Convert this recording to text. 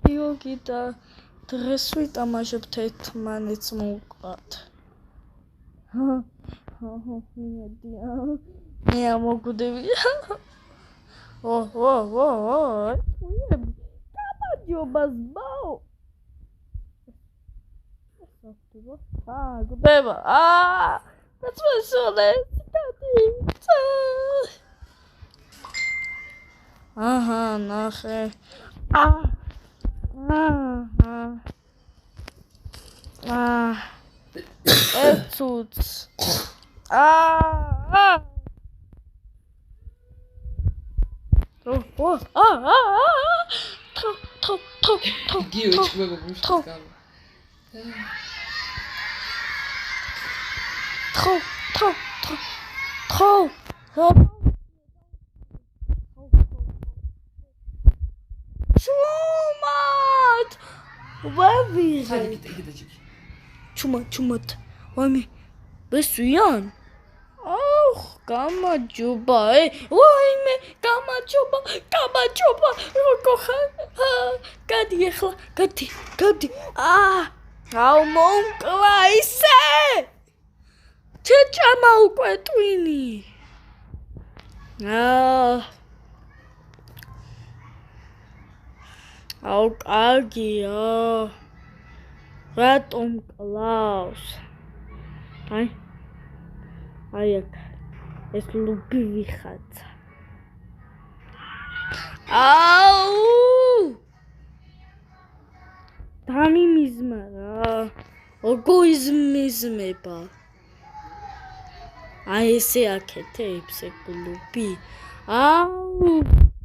გიორგი და დღეს ვიტამაშებთ ერთმანეთს მოვუყვათ. მე ამოგვდები. გამარჯობას ბაო. გვდება. that's my son. აჰა, ნახე. ეცუც. Чумат. Вами. Бесуян. Ох, გამარჯობა. ვაიმე, გამარჯობა. როგორ გადი ახლა, გადი. აუ მომკლა ისე. ჩეჭამა უკვე ტვინი. აუ კარგია. რატომ კლავს? აი აქ ეს ლუბი ვიხაცა. აუ! დამიმიზმა რა. ოგოიზმიზმება. აი ესე აქეთებს ეგ ლუბი. აუ!